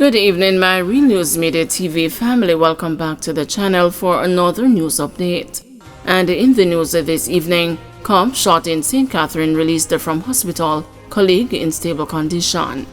Good evening, my Real News Media TV family. Welcome back to the channel for another news update. And in the news this evening, cop shot in St. Catherine released from hospital, colleague in stable condition.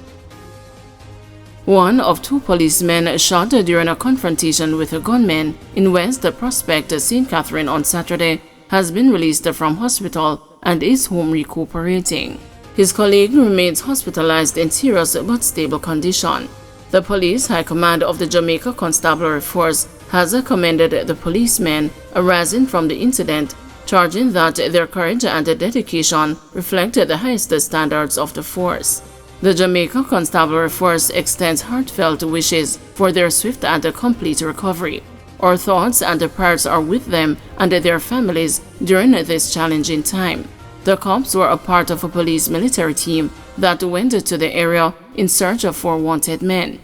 One of two policemen shot during a confrontation with a gunman in West Prospect, St. Catherine on Saturday has been released from hospital and is home recuperating. His colleague remains hospitalized in serious but stable condition. The Police High Command of the Jamaica Constabulary Force has commended the policemen arising from the incident, charging that their courage and dedication reflected the highest standards of the force. The Jamaica Constabulary Force extends heartfelt wishes for their swift and complete recovery. Our thoughts and prayers are with them and their families during this challenging time. The cops were a part of a police military team that went to the area in search of 4 wanted men.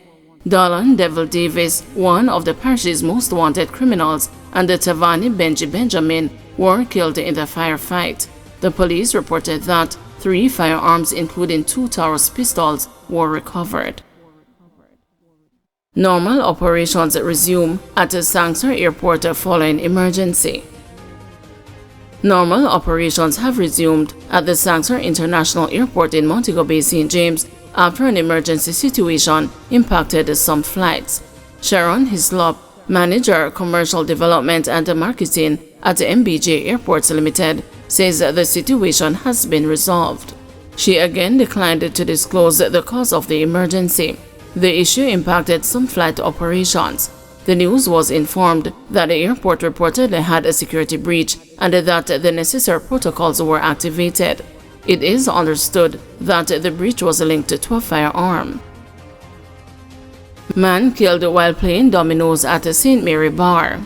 Dolan Devil Davis, one of the parish's most wanted criminals, and the Tavani Benji Benjamin were killed in the firefight. The police reported that 3 firearms, including 2 Taurus pistols, were recovered. Normal operations resume at Sangster Airport following emergency. Normal operations have resumed at the Sangster International Airport in Montego Bay, St. James, after an emergency situation impacted some flights. Sharon Hislop, Manager, Commercial Development and Marketing at MBJ Airports Limited, says the situation has been resolved. She again declined to disclose the cause of the emergency. The issue impacted some flight operations. The news was informed that the airport reportedly had a security breach and that the necessary protocols were activated. It is understood that the breach was linked to a firearm. Man killed while playing dominoes at a St. Mary bar.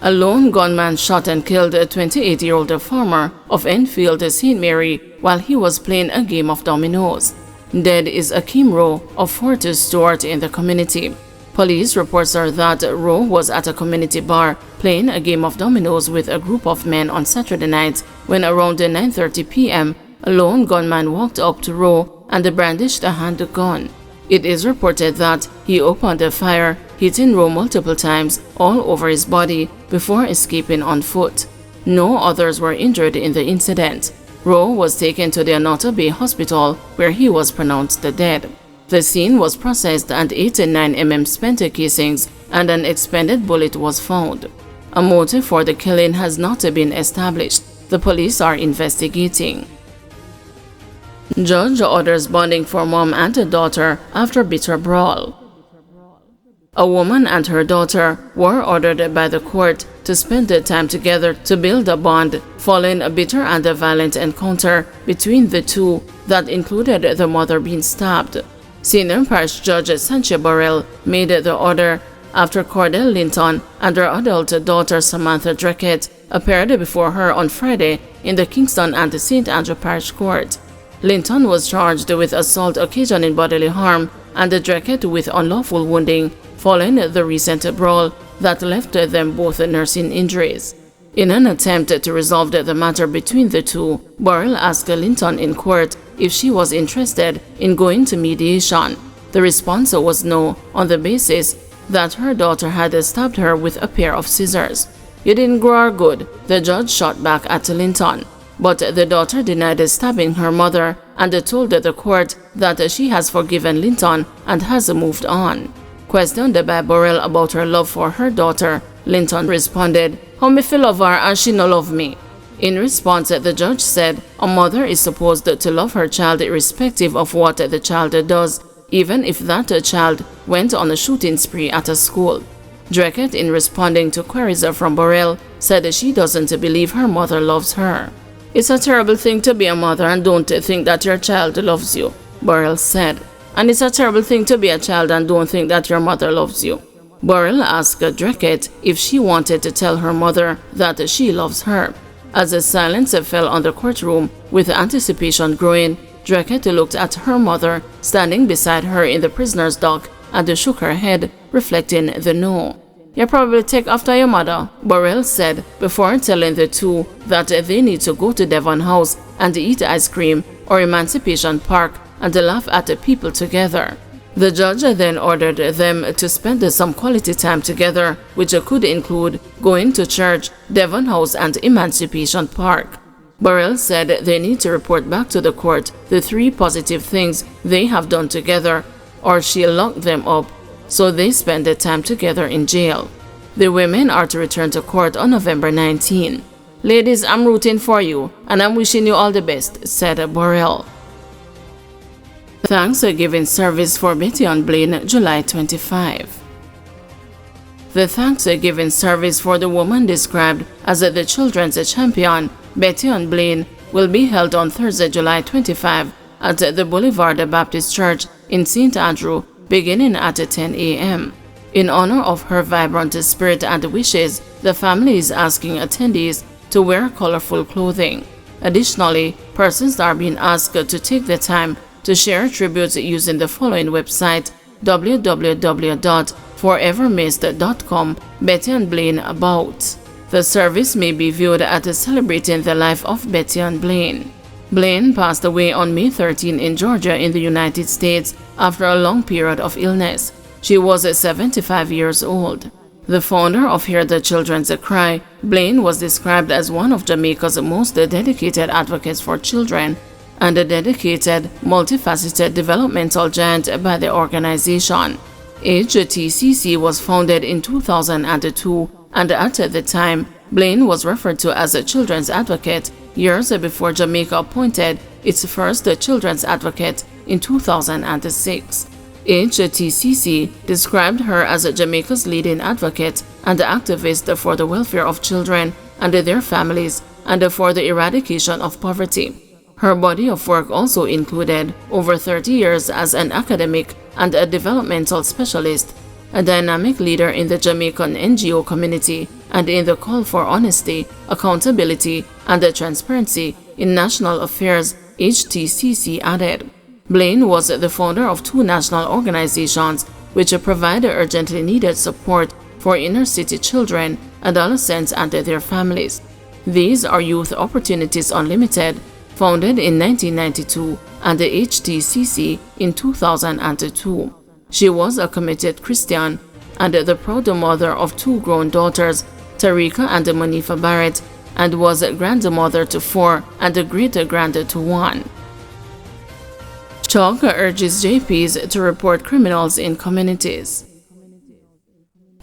A lone gunman shot and killed a 28-year-old farmer of Enfield, St. Mary, while he was playing a game of dominoes. Dead is Akeem Rowe of Fort Stewart in the community. Police reports are that Rowe was at a community bar playing a game of dominoes with a group of men on Saturday night when around 9:30 p.m. a lone gunman walked up to Rowe and brandished a handgun. It is reported that he opened a fire, hitting Rowe multiple times all over his body before escaping on foot. No others were injured in the incident. Rowe was taken to the Anota Bay Hospital where he was pronounced dead. The scene was processed and 89 mm spent casings and an expended bullet was found. A motive for the killing has not been established. The police are investigating. Judge orders bonding for mom and daughter after bitter brawl. A woman and her daughter were ordered by the court to spend the time together to build a bond following a bitter and a violent encounter between the two that included the mother being stabbed. Senior Parish Judge Sanche Burrell made the order after Cordell Linton and her adult daughter Samantha Dreckett appeared before her on Friday in the Kingston and St. Andrew Parish Court. Linton was charged with assault occasioning bodily harm and Dreckett with unlawful wounding following the recent brawl that left them both nursing injuries. In an attempt to resolve the matter between the two, Burrell asked Linton in court if she was interested in going to mediation. The response was no, on the basis that her daughter had stabbed her with a pair of scissors. "You didn't grow her good," the judge shot back at Linton. But the daughter denied stabbing her mother and told the court that she has forgiven Linton and has moved on. Questioned by Burrell about her love for her daughter, Linton responded, "How me feel love her and she no love me?" In response, the judge said a mother is supposed to love her child irrespective of what the child does, even if that child went on a shooting spree at a school. Dreckett, in responding to queries from Burrell, said she doesn't believe her mother loves her. "It's a terrible thing to be a mother and don't think that your child loves you," Burrell said. "And it's a terrible thing to be a child and don't think that your mother loves you." Burrell asked Dreckett if she wanted to tell her mother that she loves her. As the silence fell on the courtroom, with anticipation growing, Dreckett looked at her mother standing beside her in the prisoner's dock and shook her head, reflecting the no. "You probably take after your mother," Burrell said before telling the two that they need to go to Devon House and eat ice cream or Emancipation Park and laugh at the people together. The judge then ordered them to spend some quality time together, which could include going to church, Devon House, and Emancipation Park. Burrell said they need to report back to the court the 3 positive things they have done together, or she'll lock them up, so they spend the time together in jail. The women are to return to court on November 19. "Ladies, I'm rooting for you, and I'm wishing you all the best," said Burrell. Thanksgiving service for Betty and Blaine, July 25. The Thanksgiving service for the woman described as the children's champion, Betty and Blaine, will be held on Thursday, July 25 at the Boulevard Baptist Church in St. Andrew, beginning at 10 a.m. In honor of her vibrant spirit and wishes, the family is asking attendees to wear colorful clothing. Additionally, persons are being asked to take the time to share tributes using the following website: www.forevermissed.com, Betty and Blaine About. The service may be viewed as celebrating the life of Betty and Blaine. Blaine passed away on May 13 in Georgia in the United States after a long period of illness. She was 75 years old. The founder of Hear the Children's Cry, Blaine was described as one of Jamaica's most dedicated advocates for children and a dedicated, multifaceted developmental giant by the organization. HTCC was founded in 2002, and at the time, Blaine was referred to as a children's advocate years before Jamaica appointed its first children's advocate in 2006. HTCC described her as Jamaica's leading advocate and activist for the welfare of children and their families and for the eradication of poverty. Her body of work also included over 30 years as an academic and a developmental specialist, a dynamic leader in the Jamaican NGO community, and in the call for honesty, accountability, and transparency in national affairs, HTCC added. Blaine was the founder of 2 national organizations which provide urgently needed support for inner-city children, adolescents, and their families. These are Youth Opportunities Unlimited, founded in 1992, and the HTCC in 2002. She was a committed Christian and the proud mother of 2 grown daughters, Tarika and Monifa Barrett, and was grandmother to 4 and a great-grand to 1. Chalk urges JPs to report criminals in communities.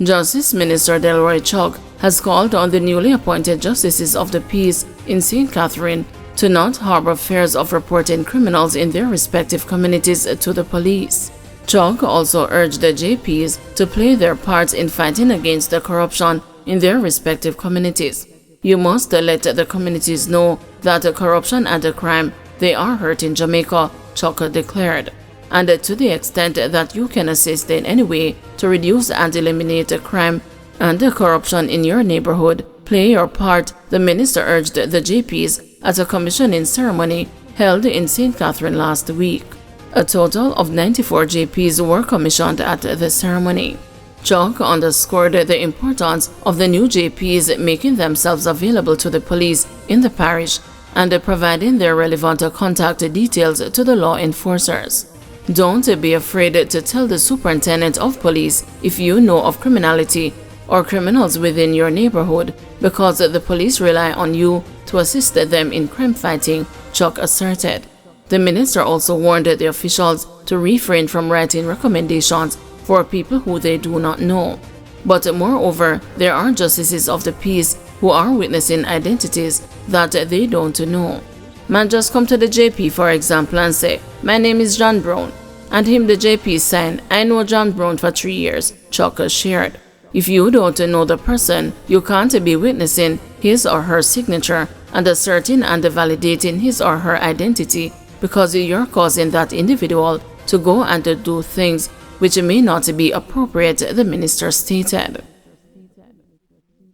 Justice Minister Delroy Chalk has called on the newly appointed Justices of the Peace in St. Catherine to not harbor fears of reporting criminals in their respective communities to the police. Chalk also urged the JPs to play their parts in fighting against the corruption in their respective communities. "You must let the communities know that corruption and crime, they are hurting Jamaica," Chalk declared. "And to the extent that you can assist in any way to reduce and eliminate crime and corruption in your neighborhood, play your part," the minister urged the JPs at a commissioning ceremony held in St. Catherine last week. A total of 94 JPs were commissioned at the ceremony. Chalk underscored the importance of the new JPs making themselves available to the police in the parish and providing their relevant contact details to the law enforcers. "Don't be afraid to tell the superintendent of police if you know of criminality or criminals within your neighborhood, because the police rely on you to assist them in crime fighting," Chalk asserted. The minister also warned the officials to refrain from writing recommendations for people who they do not know. But moreover, there are justices of the peace who are witnessing identities that they don't know. Man just come to the JP, for example, and say, "My name is John Brown," and him the JP sign, "I know John Brown for 3 years," Chalk shared. If you don't know the person, you can't be witnessing his or her signature and asserting and validating his or her identity, because you're causing that individual to go and do things which may not be appropriate, the minister stated.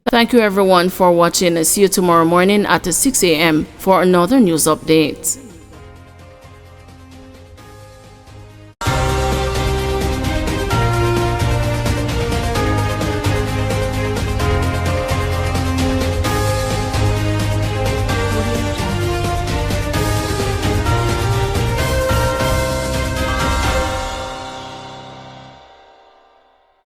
Thank you everyone for watching. See you tomorrow morning at 6 a.m. for another news update.